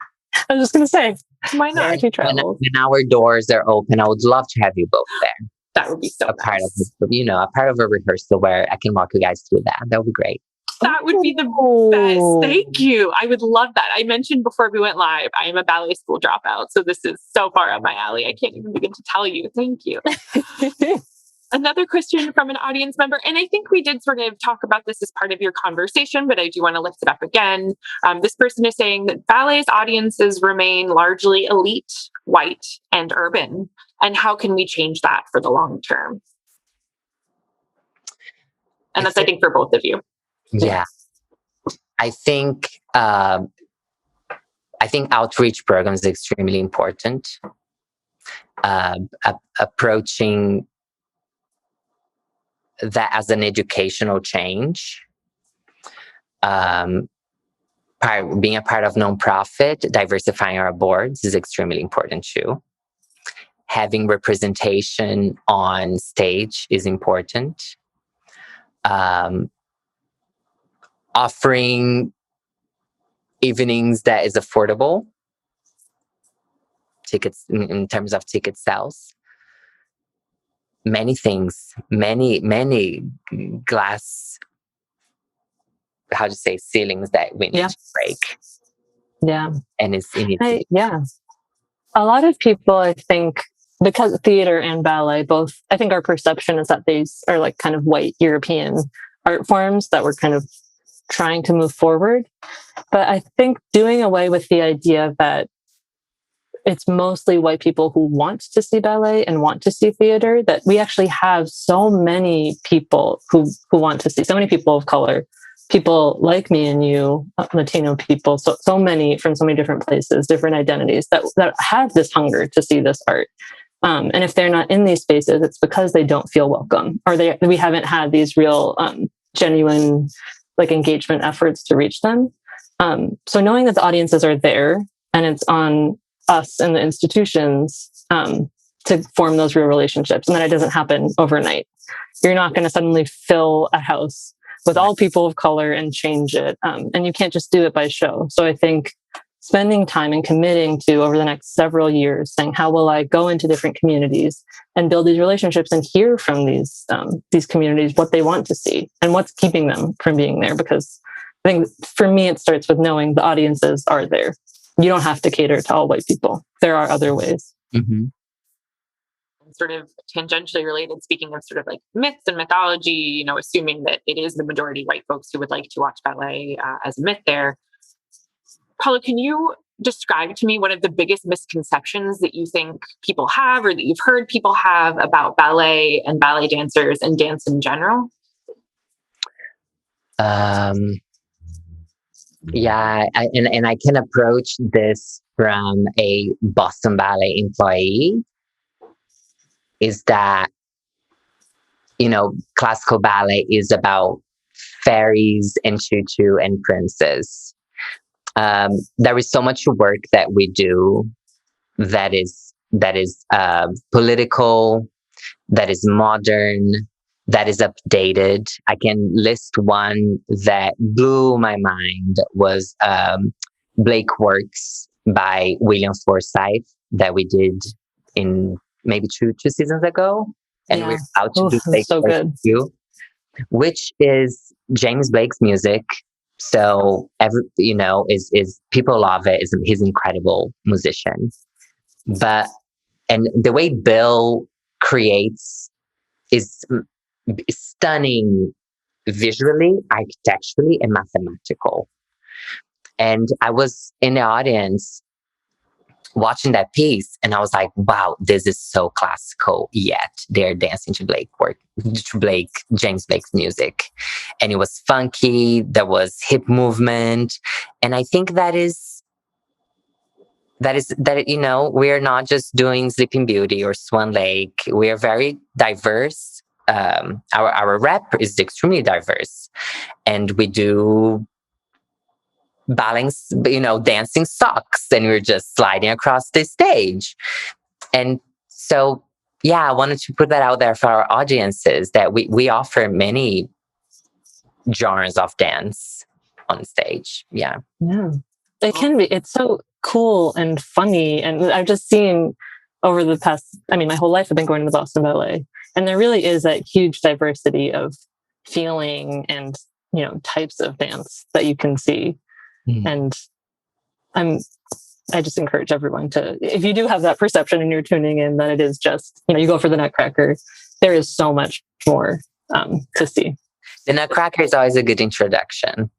I was just going to say, why not? When our doors are open, I would love to have you both there. That would be so a part of, a part of a rehearsal where I can walk you guys through that. That would be great. That would be the best. Thank you. I would love that. I mentioned before we went live, I am a ballet school dropout. So this is so far up my alley. I can't even begin to tell you. Thank you. Another question from an audience member, and I think we did sort of talk about this as part of your conversation, but I do want to lift it up again. This person is saying that ballet's audiences remain largely elite, white, and urban. And how can we change that for the long term? And that's, I think, for both of you. Yeah. I think outreach programs is extremely important. Approaching that as an educational change, being a part of nonprofit, diversifying our boards is extremely important too. Having representation on stage is important. Offering evenings that is affordable, tickets in terms of ticket sales. Many things, many glass, how to say, ceilings that we need to break. Yeah. And it's a lot of people, I think, because theater and ballet both, I think our perception is that these are like kind of white European art forms that we're kind of trying to move forward. But I think doing away with the idea that it's mostly white people who want to see ballet and want to see theater, that we actually have so many people who want to see, so many people of color, people like me and you, Latino people, so many from so many different places, different identities that have this hunger to see this art. And if they're not in these spaces, it's because they don't feel welcome, or we haven't had these real genuine like engagement efforts to reach them. So knowing that the audiences are there and it's on us and the institutions to form those real relationships, and that it doesn't happen overnight. You're not going to suddenly fill a house with all people of color and change it. And you can't just do it by show. So I think spending time and committing to over the next several years saying, how will I go into different communities and build these relationships and hear from these communities what they want to see and what's keeping them from being there? Because I think for me, it starts with knowing the audiences are there. You don't have to cater to all white people. There are other ways. Mm-hmm. Sort of tangentially related, speaking of sort of like myths and mythology, assuming that it is the majority white folks who would like to watch ballet as a myth there. Paula, can you describe to me one of the biggest misconceptions that you think people have or that you've heard people have about ballet and ballet dancers and dance in general? Yeah, and I can approach this from a Boston Ballet employee, is that, classical ballet is about fairies and tutu and princes. There is so much work that we do that is political, that is modern, that is updated. I can list one that blew my mind was Blake Works by William Forsythe that we did in maybe two seasons ago. And we're about to do Blake so good. too, which is James Blake's music. So is people love it. He's an incredible musician. And the way Bill creates is stunning visually, architecturally, and mathematical. And I was in the audience watching that piece, and I was like, wow, this is so classical, yet they're dancing to James Blake's music. And it was funky, there was hip movement. And I think that is we're not just doing Sleeping Beauty or Swan Lake. We are very diverse. Our rep is extremely diverse, and we do balance, dancing socks, and we're just sliding across the stage. And so, yeah, I wanted to put that out there for our audiences that we offer many genres of dance on stage. Yeah. Yeah. It can be. It's so cool and funny. And I've just seen over the past, my whole life I've been going to the Boston Ballet. And there really is that huge diversity of feeling and, types of dance that you can see. And I just encourage everyone to, if you do have that perception and you're tuning in that it is just, you go for the Nutcracker, there is so much more to see. The Nutcracker is always a good introduction.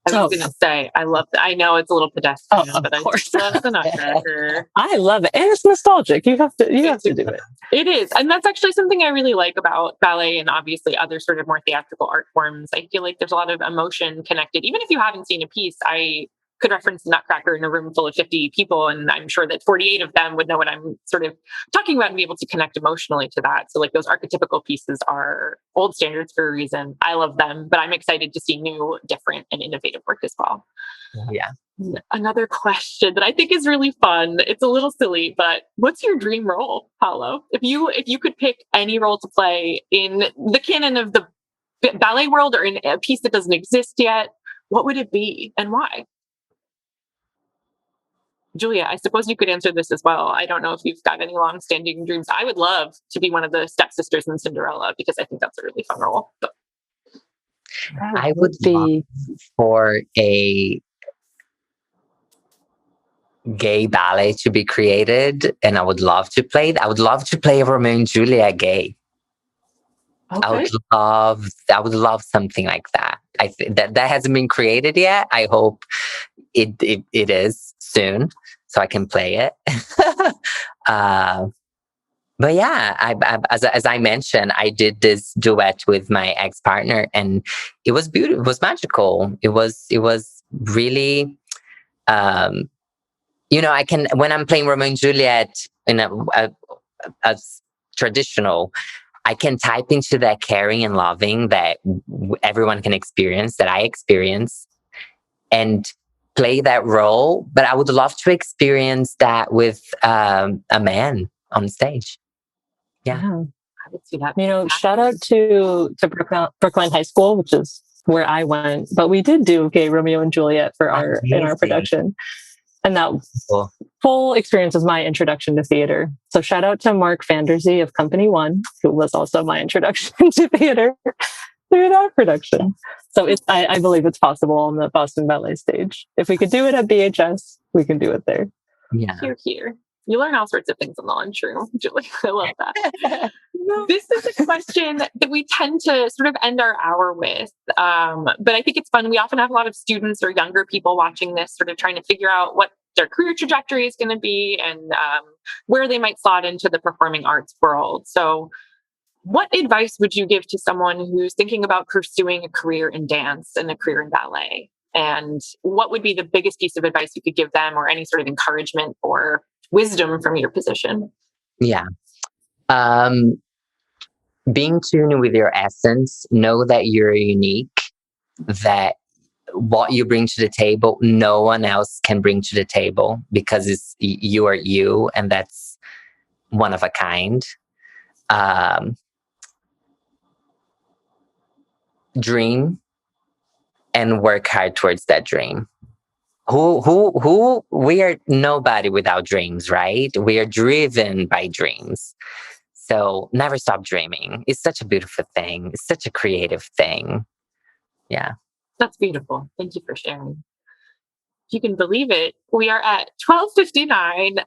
I was going to say, I love that. I know it's a little pedestrian, but I just love the Nutcracker. I love it. And it's nostalgic. You have to do it. It is. And that's actually something I really like about ballet and obviously other sort of more theatrical art forms. I feel like there's a lot of emotion connected. Even if you haven't seen a piece, I could reference the Nutcracker in a room full of 50 people, and I'm sure that 48 of them would know what I'm sort of talking about and be able to connect emotionally to that. So like those archetypical pieces are old standards for a reason. I love them, but I'm excited to see new, different, and innovative work as well. Yeah. Another question that I think is really fun. It's a little silly, but what's your dream role, Paulo? If you could pick any role to play in the canon of the ballet world or in a piece that doesn't exist yet, what would it be and why? Julia, I suppose you could answer this as well. I don't know if you've got any long-standing dreams. I would love to be one of the stepsisters in Cinderella because I think that's a really fun role. But I would be for a gay ballet to be created, and I would love to play it. I would love to play Romeo and Juliet gay. Okay. I would love something like that. I think that hasn't been created yet. I hope it is soon, so I can play it. But yeah, as I mentioned, I did this duet with my ex-partner, and it was beautiful. It was magical. It was really, I can, when I'm playing Romeo and Juliet in a traditional, I can type into that caring and loving that everyone can experience, that I experience, and play that role. But I would love to experience that with a man on stage. Yeah. I would see that. Shout out to Brookline High School, which is where I went. But we did do gay Romeo and Juliet in our production. And that full experience was my introduction to theater. So shout out to Mark Vanderzee of Company One, who was also my introduction to theater through that production. So I believe it's possible on the Boston Ballet stage. If we could do it at BHS, we can do it there. Yeah. Here. You learn all sorts of things in the lunchroom, Julie. I love that. This is a question that we tend to sort of end our hour with. But I think it's fun. We often have a lot of students or younger people watching this, sort of trying to figure out what their career trajectory is going to be and where they might slot into the performing arts world. So what advice would you give to someone who's thinking about pursuing a career in dance and a career in ballet? And what would be the biggest piece of advice you could give them, or any sort of encouragement or wisdom from your position? Yeah. Being tuned with your essence, know that you're unique, that what you bring to the table, no one else can bring to the table, because you are you, and that's one of a kind. Dream and work hard towards that dream. Who we are nobody without dreams, right? We are driven by dreams. So never stop dreaming. It's such a beautiful thing. It's such a creative thing. Yeah. That's beautiful. Thank you for sharing. If you can believe it, we are at 12:59.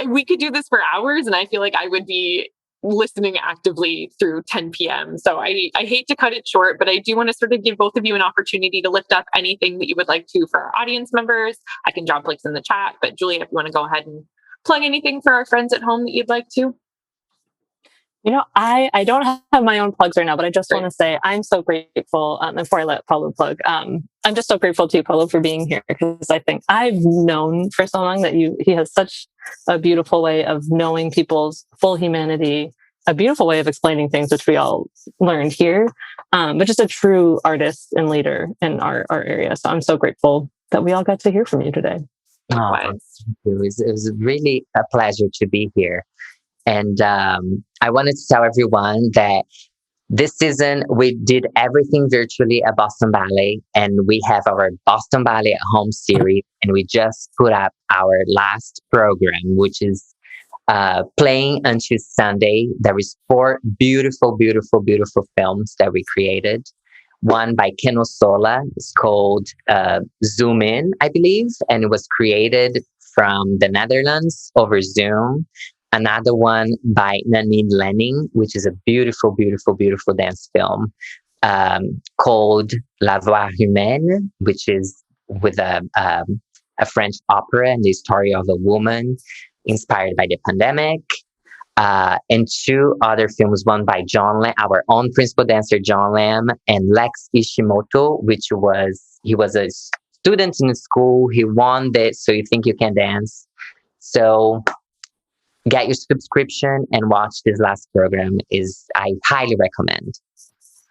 We could do this for hours, and I feel like I would be listening actively through 10 p.m. So I hate to cut it short, but I do want to sort of give both of you an opportunity to lift up anything that you would like to for our audience members. I can drop links in the chat, but Julia, if you want to go ahead and plug anything for our friends at home that you'd like to. I don't have my own plugs right now, but I just want to say I'm so grateful. Before I let Paulo plug, I'm just so grateful to you, Paulo, for being here, because I think I've known for so long that he has such a beautiful way of knowing people's full humanity, a beautiful way of explaining things, which we all learned here, but just a true artist and leader in our area. So I'm so grateful that we all got to hear from you today. Oh, it was really a pleasure to be here. And I wanted to tell everyone that this season we did everything virtually at Boston Ballet, and we have our Boston Ballet at Home series, and we just put up our last program, which is playing until Sunday. There is 4 beautiful, beautiful, beautiful films that we created. One by Ken Sola. It's called Zoom In, I believe, and it was created from the Netherlands over Zoom. Another one by Nanine Lenning, which is a beautiful, beautiful, beautiful dance film called La Voix Humaine, which is with a French opera and the story of a woman inspired by the pandemic. And 2 other films, one by John Lam, our own principal dancer John Lam, and Lex Ishimoto, he was a student in school. He won this So You Think You Can Dance. So get your subscription and watch this last program. I highly recommend.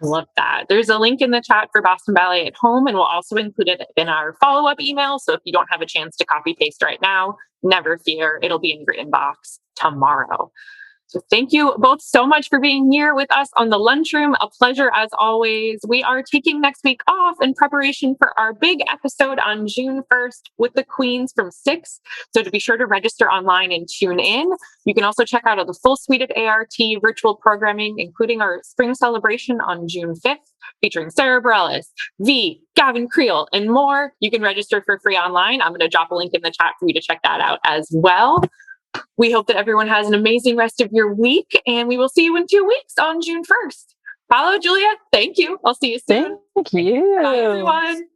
Love that. There's a link in the chat for Boston Ballet at Home, and we'll also include it in our follow-up email. So if you don't have a chance to copy paste right now, never fear. It'll be in your inbox tomorrow. So thank you both so much for being here with us on the lunchroom. A pleasure as always. We are taking next week off in preparation for our big episode on June 1st with the Queens from 6. So to be sure to register online and tune in. You can also check out the full suite of ART virtual programming, including our spring celebration on June 5th, featuring Sarah Bareilles, V, Gavin Creel, and more. You can register for free online. I'm going to drop a link in the chat for you to check that out as well. We hope that everyone has an amazing rest of your week, and we will see you in 2 weeks on June 1st. Paulo, Juliet, thank you. I'll see you soon. Thank you. Bye, everyone.